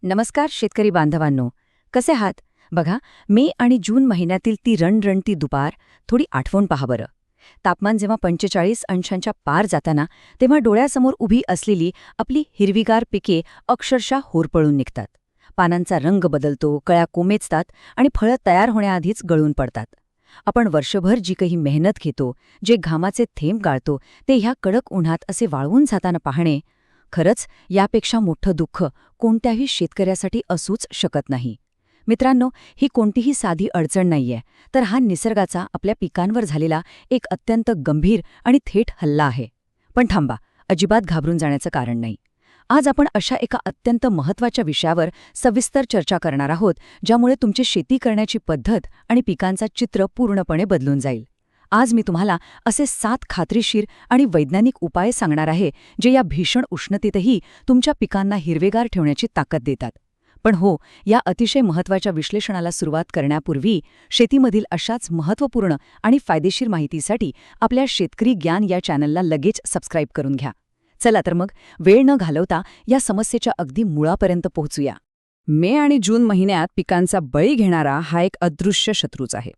नमस्कार शेतकरी बांधवांनो, कसे आहात? बघा, मे आणि जून महिन्यातील ती रणरणती दुपार थोडी आठवण पहा बरं. तापमान जेव्हा 45 अंशांच्या पार जाताना तेव्हा डोळ्यासमोर उभी असलेली आपली हिरवीगार पिके अक्षरशः होरपळून निघतात. पानांचा रंग बदलतो, कळ्या कोमेजतात आणि फळं तयार होण्याआधीच गळून पडतात. आपण वर्षभर जी काही मेहनत घेतो, जे घामाचे थेंब गाळतो, ते ह्या कडक उन्हात असे वाळवून जाताना पाहणे, खरंच यापेक्षा मोठं दुःख कोणत्याही शेतकऱ्यासाठी असूच शकत नाही. मित्रांनो, ही कोणतीही साधी अडचण नाहीये, तर हा निसर्गाचा आपल्या पिकांवर झालेला एक अत्यंत गंभीर आणि थेट हल्ला आहे. पण थांबा, अजिबात घाबरून जाण्याचं कारण नाही. आज आपण अशा एका अत्यंत महत्त्वाच्या विषयावर सविस्तर चर्चा करणार आहोत, ज्यामुळे तुमची शेती करण्याची पद्धत आणि पिकांचा चित्र पूर्णपणे बदलून जाईल. आज मी तुम्हाला असे 7 खात्रीशीर आणि वैज्ञानिक उपाय सांगणार आहे, जे या भीषण उष्णतेतही तुमच्या पिकांना हिरवेगार ठेवण्याची ताकद देतात. पण हो, या अतिशय महत्त्वाच्या विश्लेषणाला सुरुवात करण्यापूर्वी शेतीमधील अशाच महत्त्वपूर्ण आणि फायदेशीर माहितीसाठी आपल्या शेतकरी ज्ञान या चॅनलला लगेच सबस्क्राईब करून घ्या. चला तर मग वेळ न घालवता या समस्येच्या अगदी मुळापर्यंत पोहोचूया. मे आणि जून महिन्यात पिकांचा बळी घेणारा हा एक अदृश्य शत्रूच आहे.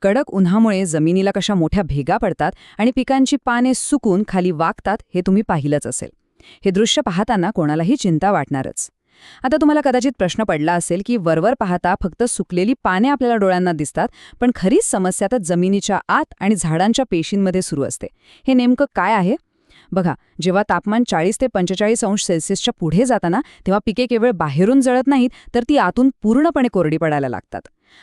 कडक उन्हामुळे जमिनीला कशा मोठ्या भेगा पडतात आणि पिकांची पाने सुकून खाली वाकतात हे तुम्ही पाहिलंच असेल. हे दृश्य पाहताना कोणालाही चिंता वाटणारच. आता तुम्हाला कदाचित प्रश्न पडला असेल की वरवर पाहता फक्त सुकलेली पाने आपल्याला डोळ्यांना दिसतात, पण खरीच समस्या तर जमिनीच्या आत आणि झाडांच्या पेशींमध्ये सुरू असते. हे नेमकं काय आहे? बघा, जेव्हा तापमान 40 ते 45 अंश सेल्सिअसच्या पुढे जाताना तेव्हा पिके केवळ बाहेरून जळत नाहीत, तर ती आतून पूर्णपणे कोरडी पडायला लागतात.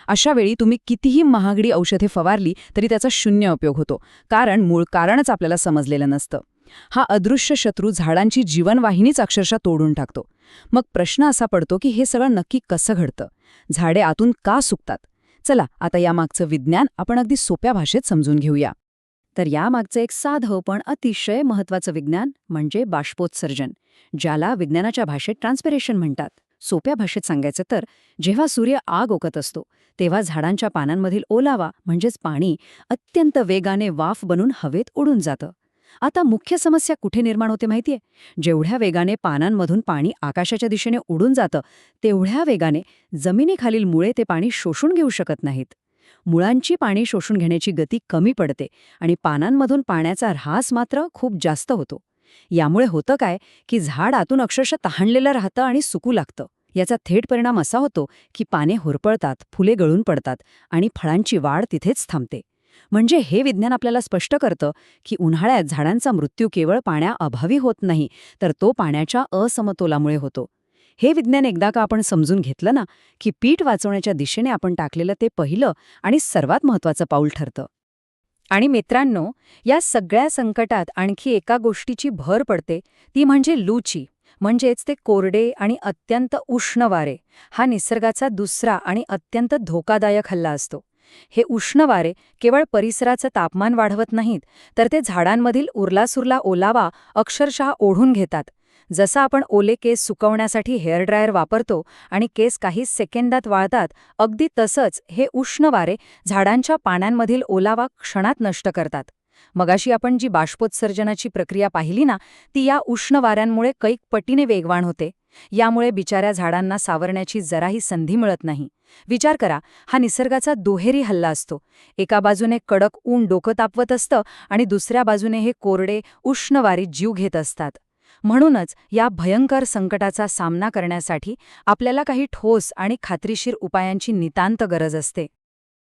अशा वेळी तुम्ही कितीही महागडी औषधे फवारली तरी त्याचा शून्य उपयोग होतो, कारण मूळ कारणच आपल्याला समजलेलं नसतं. हा अदृश्य शत्रू झाडांची जीवनवाहिनीच अक्षरशः तोडून टाकतो. मग प्रश्न असा पडतो की हे सगळं नक्की कसं घडतं? झाडे आतून का सुकतात? चला, आता यामागचं विज्ञान आपण अगदी सोप्या भाषेत समजून घेऊया. तर यामागचं एक साधं पण अतिशय महत्त्वाचं विज्ञान म्हणजे बाष्पोत्सर्जन, ज्याला विज्ञानाच्या भाषेत ट्रान्स्पिरेशन म्हणतात. सोप्या भाषेत सांगायचं तर, जेव्हा सूर्य आग ओकत असतो तेव्हा झाडांच्या पानांमधील ओलावा म्हणजेच पाणी अत्यंत वेगाने वाफ बनून हवेत उडून जातं. आता मुख्य समस्या कुठे निर्माण होते माहितीये? जेवढ्या वेगाने पानांमधून पाणी आकाशाच्या दिशेने उडून जातं, तेवढ्या वेगाने जमिनीखालील मुळे ते पाणी शोषून घेऊ शकत नाहीत. मुळांची पाणी शोषून घेण्याची गती कमी पडते आणि पानांमधून पाण्याचा ऱ्हास मात्र खूप जास्त होतो. यामुळे होतं काय की झाड आतून अक्षरशः तहानलेलं राहतं आणि सुकू लागतं. याचा थेट परिणाम असा होतो की पाने होरपळतात, फुले गळून पडतात आणि फळांची वाढ तिथेच थांबते. म्हणजे हे विज्ञान आपल्याला स्पष्ट करतं की उन्हाळ्यात झाडांचा मृत्यू केवळ पाण्याअभावी होत नाही, तर तो पाण्याच्या असमतोलामुळे होतो. हे विज्ञान एकदा का आपण समजून घेतलं ना, की पीठ वाचवण्याच्या दिशेने आपण टाकलेलं ते पहिलं आणि सर्वात महत्त्वाचं पाऊल ठरतं. आणि मित्रांनो, या सगळ्या संकटात आणखी एका गोष्टीची भर पडते, ती म्हणजे लूची, म्हणजेच ते कोरडे आणि अत्यंत उष्ण वारे. हा निसर्गाचा दुसरा आणि अत्यंत धोकादायक हल्ला असतो. हे उष्ण वारे केवळ परिसराचं तापमान वाढवत नाहीत, तर ते झाडांमधील उरलासुरला ओलावा अक्षरशः ओढून घेतात. जसं आपण ओले केस सुकवण्यासाठी हेअर ड्रायर वापरतो आणि केस काही सेकंदात वाळतात, अगदी तसंच हे उष्ण वारे झाडांच्या पानांमधील ओलावा क्षणात नष्ट करतात. मगाशी आपण जी बाष्पोत्सर्जनाची प्रक्रिया पाहिली ना, ती या उष्ण वाऱ्यांमुळे कैक पटीने वेगवान होते. यामुळे बिचाऱ्या झाडांना सावरण्याची जराही संधी मिळत नाही. विचार करा, हा निसर्गाचा दुहेरी हल्ला असतो. एका बाजूने कडक ऊन डोकं तापवत असतं आणि दुसऱ्या बाजूने हे कोरडे उष्ण वारे जीव घेत असतात. म्हणूनच या भयंकर संकटाचा सामना करण्यासाठी आपल्याला काही ठोस आणि खात्रीशीर उपायांची नितांत गरज असते.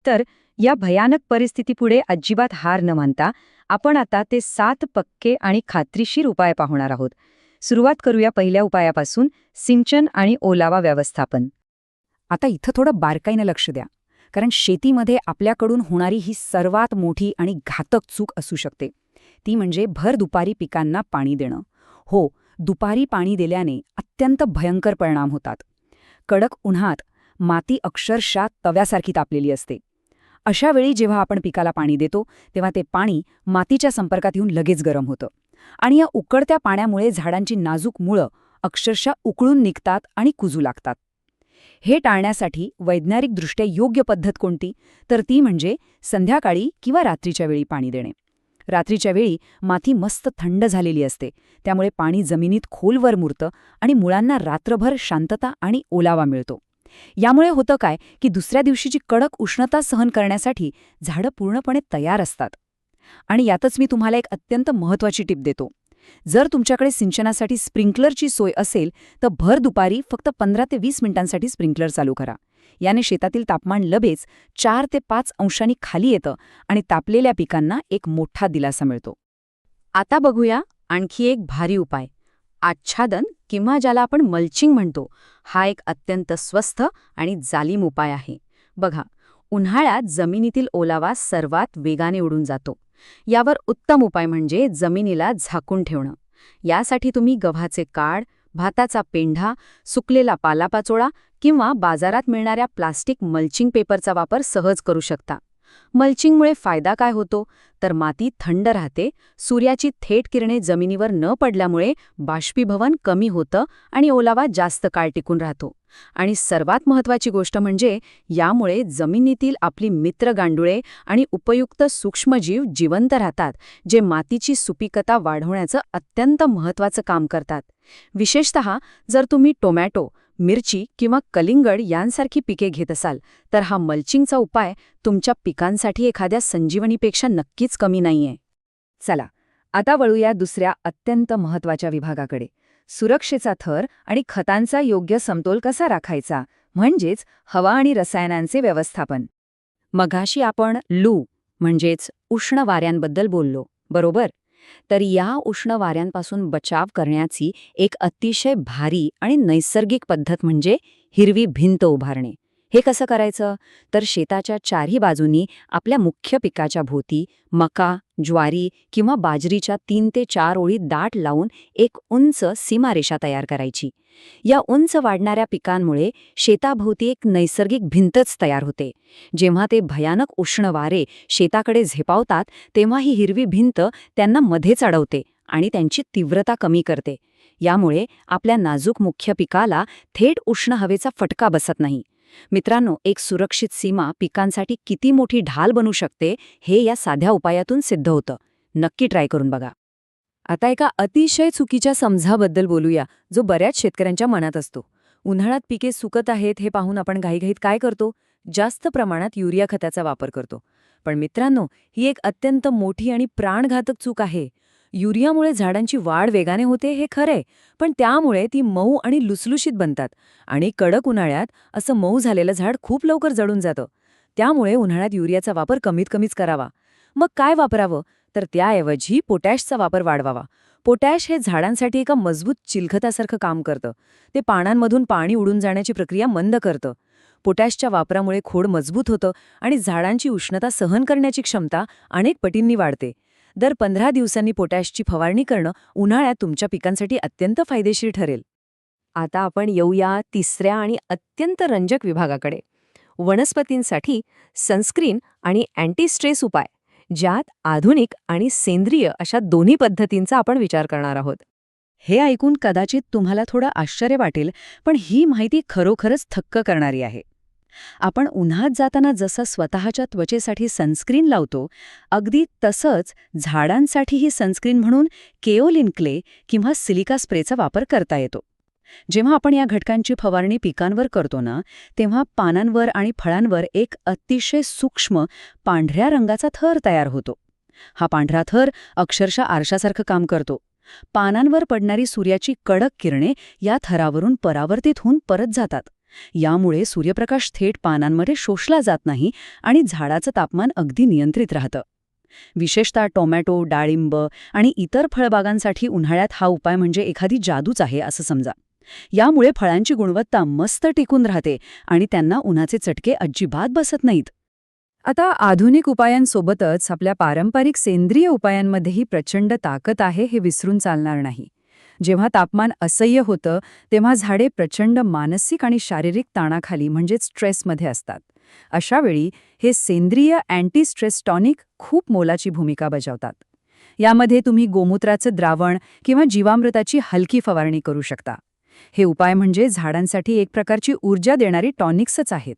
तर या भयानक परिस्थितीपुढे अजिबात हार न मानता आपण आता ते 7 पक्के आणि खात्रीशीर उपाय पाहणार आहोत. सुरुवात करूया पहिल्या उपायापासून, सिंचन आणि ओलावा व्यवस्थापन. आता इथं थोडं बारकाईनं लक्ष द्या, कारण शेतीमध्ये आपल्याकडून होणारी ही सर्वात मोठी आणि घातक चूक असू शकते. ती म्हणजे भर दुपारी पिकांना पाणी देणं. हो, दुपारी पाणी दिल्याने अत्यंत भयंकर परिणाम होतात. कडक उन्हात माती अक्षरशः तव्यासारखी तापलेली असते. अशा वेळी जेव्हा आपण पिकाला पाणी देतो, तेव्हा ते पाणी मातीच्या संपर्कात येऊन लगेच गरम होतं आणि या उकळत्या पाण्यामुळे झाडांची नाजूक मुळं अक्षरशः उकळून निघतात आणि कुजू लागतात. हे टाळण्यासाठी वैज्ञानिकदृष्ट्या योग्य पद्धत कोणती? तर ती म्हणजे संध्याकाळी किंवा रात्रीच्या वेळी पाणी देणे. रात्रीच्या वेळी माती मस्त थंड झालेली असते, त्यामुळे पाणी जमिनीत खोलवर मुरतं आणि मुळांना रात्रभर शांतता आणि ओलावा मिळतो. यामुळे होतं काय की दुसऱ्या दिवशीची कडक उष्णता सहन करण्यासाठी झाडं पूर्णपणे तयार असतात. आणि यातच मी तुम्हाला एक अत्यंत महत्त्वाची टिप देतो. जर तुमच्याकडे सिंचनासाठी स्प्रिंकलरची सोय असेल तर भर दुपारी फक्त 15 ते 20 मिनिटांसाठी स्प्रिंकलर चालू करा. याने शेतातील तापमान लगेच 4 ते 5 अंशांनी खाली येतं आणि तापलेल्या पिकांना एक मोठा दिलासा मिळतो. आता बघूया आणखी एक भारी उपाय, आच्छादन किंवा ज्याला आपण मल्चिंग म्हणतो. हा एक अत्यंत स्वस्त आणि जालीम उपाय आहे. बघा, उन्हाळ्यात जमिनीतील ओलावा सर्वात वेगाने उडून जातो. यावर उत्तम उपाय म्हणजे जमिनीला झाकून ठेवणं. यासाठी तुम्ही गव्हाचे काड, भाताचा पेंढा, सुकलेला पालापाचोळा किंवा बाजारात मिळणाऱ्या प्लास्टिक मल्चिंग पेपरचा वापर सहज करू शकता. मल्चिंगमुळे फायदा काय होतो तर माती थंड राहते, सूर्याची थेट किरणे जमिनीवर न पडल्यामुळे बाष्पीभवन कमी होतं आणि ओलावा जास्त काळ टिकून राहतो. आणि सर्वात महत्त्वाची गोष्ट म्हणजे यामुळे जमिनीतील आपली मित्र गांडुळे आणि उपयुक्त सूक्ष्मजीव जिवंत राहतात, जे मातीची सुपीकता वाढवण्याचं अत्यंत महत्त्वाचं काम करतात. विशेषतः जर तुम्ही टोमॅटो, मिरची किंवा कलिंगड यांसारखी पिके घेत असाल तर हा मल्चिंगचा उपाय तुमच्या पिकांसाठी एखाद्या संजीवनीपेक्षा नक्कीच कमी नाहीये. चला, आता वळूया दुसऱ्या अत्यंत महत्त्वाच्या विभागाकडे, सुरक्षेचा थर आणि खतांचा योग्य समतोल कसा राखायचा, म्हणजेच हवा आणि रसायनांचे व्यवस्थापन. मघाशी आपण लू म्हणजेच उष्ण वाऱ्यांबद्दल बोललो, बरोबर? तर या उष्ण वाऱ्यांपासून बचाव करण्याची एक अतिशय भारी आणि नैसर्गिक पद्धत म्हणजे हिरवी भिंत उभारणे. हे कसं करायचं तर शेताच्या चारही बाजूंनी आपल्या मुख्य पिकाच्या भोवती मका, ज्वारी किंवा बाजरीच्या 3 ते 4 ओळी दाट लावून एक उंच सीमारेषा तयार करायची. या उंच वाढणाऱ्या पिकांमुळे शेताभोवती एक नैसर्गिक भिंतच तयार होते. जेव्हा ते भयानक उष्ण वारे शेताकडे झेपावतात तेव्हा ही हिरवी भिंत त्यांना मध्येच अडवते आणि त्यांची तीव्रता कमी करते. यामुळे आपल्या नाजूक मुख्य पिकाला थेट उष्ण हवेचा फटका बसत नाही. मित्रांनो, एक सुरक्षित सीमा पिकांसाठी किती मोठी ढाल बनू शकते हे या साध्या उपायातून सिद्ध होतं. नक्की ट्राय करून बघा. आता एका अतिशय चुकीच्या समजाबद्दल बोलूया, जो बऱ्याच शेतकऱ्यांच्या मनात असतो. उन्हाळ्यात पिके सुकत आहेत हे पाहून आपण घाईघाईत काय करतो? जास्त प्रमाणात युरिया खताचा वापर करतो. पण मित्रांनो, ही एक अत्यंत मोठी आणि प्राणघातक चूक आहे. युरियामुळे झाडांची वाढ वेगाने होते हे खरंय, पण त्यामुळे ती मऊ आणि लुसलुशीत बनतात आणि कडक उन्हाळ्यात असं मऊ झालेलं झाड खूप लवकर जळून जातं. त्यामुळे उन्हाळ्यात युरियाचा वापर कमीत करावा. मग काय वापरावं तर त्याऐवजी पोटॅशचा वापर वाढवावा. पोटॅश हे झाडांसाठी एका मजबूत चिलखतासारखं काम करतं. ते पानांमधून पाणी उडून जाण्याची प्रक्रिया मंद करतं. पोटॅशच्या वापरामुळे खोड मजबूत होतं आणि झाडांची उष्णता सहन करण्याची क्षमता अनेक पटींनी वाढते. दर 15 दिवसांनी पोटॅशची फवारणी करणं उन्हाळ्यात तुमच्या पिकांसाठी अत्यंत फायदेशीर ठरेल. आता आपण येऊया तिसऱ्या आणि अत्यंत रंजक विभागाकडे, वनस्पतींसाठी सनस्क्रीन आणि अँटी स्ट्रेस उपाय, ज्यात आधुनिक आणि सेंद्रिय अशा दोन्ही पद्धतींचा आपण विचार करणार आहोत. हे ऐकून कदाचित तुम्हाला थोडं आश्चर्य वाटेल, पण ही माहिती खरोखरच थक्क करणारी आहे. आपण उन्हात जाताना जसं स्वतःच्या त्वचेसाठी सनस्क्रीन लावतो, अगदी तसंच झाडांसाठीही सनस्क्रीन म्हणून केओलिन क्ले किंवा सिलिका स्प्रेचा वापर करता येतो. जेव्हा आपण या घटकांची फवारणी पिकांवर करतो ना, तेव्हा पानांवर आणि फळांवर एक अतिशय सूक्ष्म पांढऱ्या रंगाचा थर तयार होतो. हा पांढरा थर अक्षरशः आरशासारखं काम करतो. पानांवर पडणारी सूर्याची कडक किरणे या थरावरून परावर्तित होऊन परत जातात. यामुळे सूर्यप्रकाश थेट पानांमध्ये शोषला जात नाही आणि झाडाचं तापमान अगदी नियंत्रित राहतं. विशेषतः टोमॅटो, डाळिंब आणि इतर फळबागांसाठी उन्हाळ्यात हा उपाय म्हणजे एखादी जादूच आहे असं समजा. यामुळे फळांची गुणवत्ता मस्त टिकून राहते आणि त्यांना उन्हाचे चटके अजिबात बसत नाहीत. आता आधुनिक उपायांसोबतच आपल्या पारंपरिक सेंद्रिय उपायांमध्येही प्रचंड ताकद आहे हे विसरून चालणार नाही. जेव्हा तापमान असह्य होतं तेव्हा झाडे प्रचंड मानसिक आणि शारीरिक ताणाखाली म्हणजेच स्ट्रेसमध्ये असतात. अशावेळी हे सेंद्रिय अँटी स्ट्रेस टॉनिक खूप मोलाची भूमिका बजावतात. यामध्ये तुम्ही गोमूत्राचं द्रावण किंवा जीवामृताची हलकी फवारणी करू शकता. हे उपाय म्हणजे झाडांसाठी एक प्रकारची ऊर्जा देणारी टॉनिक्सच आहेत.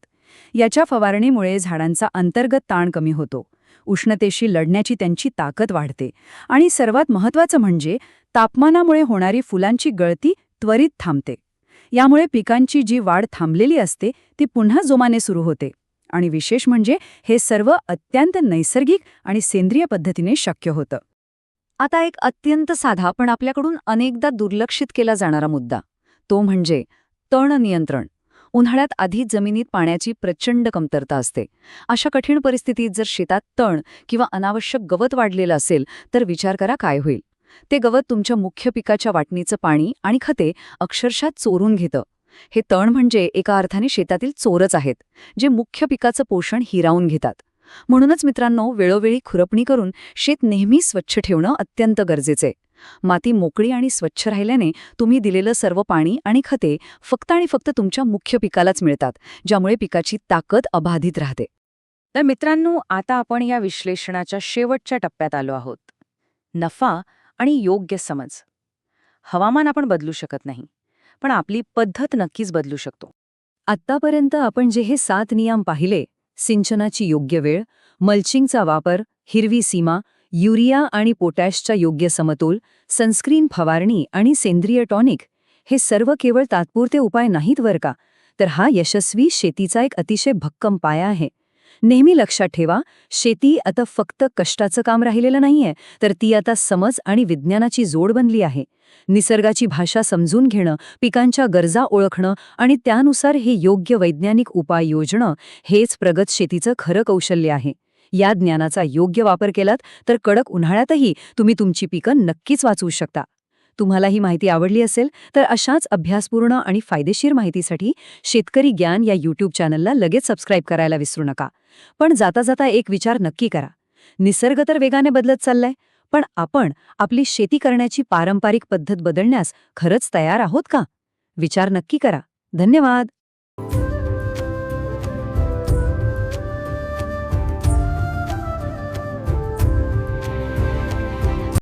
याच्या फवारणीमुळे झाडांचा अंतर्गत ताण कमी होतो, उष्णतेशी लढण्याची त्यांची ताकद वाढते आणि सर्वात महत्त्वाचं म्हणजे तापमानामुळे होणारी फुलांची गळती त्वरित थांबते. यामुळे पिकांची जी वाढ थांबलेली असते ती पुन्हा जोमाने सुरू होते. आणि विशेष म्हणजे हे सर्व अत्यंत नैसर्गिक आणि सेंद्रिय पद्धतीने शक्य होतं. आता एक अत्यंत साधा पण आपल्याकडून अनेकदा दुर्लक्षित केला जाणारा मुद्दा, तो म्हणजे तण नियंत्रण. उन्हाळ्यात आधीच जमिनीत पाण्याची प्रचंड कमतरता असते. अशा कठीण परिस्थितीत जर शेतात तण किंवा अनावश्यक गवत वाढलेलं असेल तर विचार करा काय होईल. ते गवत तुमच्या मुख्य पिकाच्या वाटणीचं पाणी आणि खते अक्षरशः चोरून घेतं. हे तण म्हणजे एका अर्थाने शेतातील चोरच आहेत, जे मुख्य पिकाचं पोषण हिरावून घेतात. म्हणूनच मित्रांनो, वेळोवेळी खुरपणी करून शेत नेहमी स्वच्छ ठेवणं अत्यंत गरजेचं आहे. माती मोकळी आणि स्वच्छ राहिल्याने तुम्ही दिलेलं सर्व पाणी आणि खते फक्त आणि फक्त तुमच्या मुख्य पिकालाच मिळतात, ज्यामुळे पिकाची ताकद अबाधित राहते. तर मित्रांनो, आता आपण या विश्लेषणाच्या शेवटच्या टप्प्यात आलो आहोत. नफा आणि योग्य समज. हवामान आपण बदलू शकत नाही, पण आपली पद्धत नक्कीच बदलू शकतो. आत्तापर्यंत आपण जे हे 7 नियम पाहिले, सिंचनाची योग्य वेळ, मल्चिंगचा वापर, हिरवी सीमा, युरिया आणि पोटॅशचा योग्य समतोल, सनस्क्रीन फवारणी आणि सेंद्रिय टॉनिक, हे सर्व केवळ तात्पुरते उपाय नाहीत बरं का, तर हा यशस्वी शेतीचा एक अतिशय भक्कम पाया आहे. नेहमी लक्षात ठेवा, शेती आता फक्त कष्टाचं काम राहिलेलं नाहीये, तर ती आता समज आणि विज्ञानाची जोड बनली आहे. निसर्गाची भाषा समजून घेणं, पिकांच्या गरजा ओळखणं आणि त्यानुसार हे योग्य वैज्ञानिक उपाय योजणं, हेच प्रगत शेतीचं खरं कौशल्य आहे. या ज्ञानाचा योग्य वापर केलात तर कडक उन्हाळ्यातही तुम्ही तुमची पिकं नक्कीच वाचवू शकता. तुम्हाला ही माहिती आवडली असेल तर अशाच अभ्यासपूर्ण आणि फायदेशीर माहितीसाठी शेतकरी ज्ञान या YouTube चॅनलला लगेच सबस्क्राईब करायला विसरू नका. पण जाता जाता एक विचार नक्की करा. निसर्ग तर वेगाने बदलत चाललाय, पण आपण आपली शेती करण्याची पारंपरिक पद्धत बदलण्यास खरंच तयार आहोत का? विचार नक्की करा. धन्यवाद.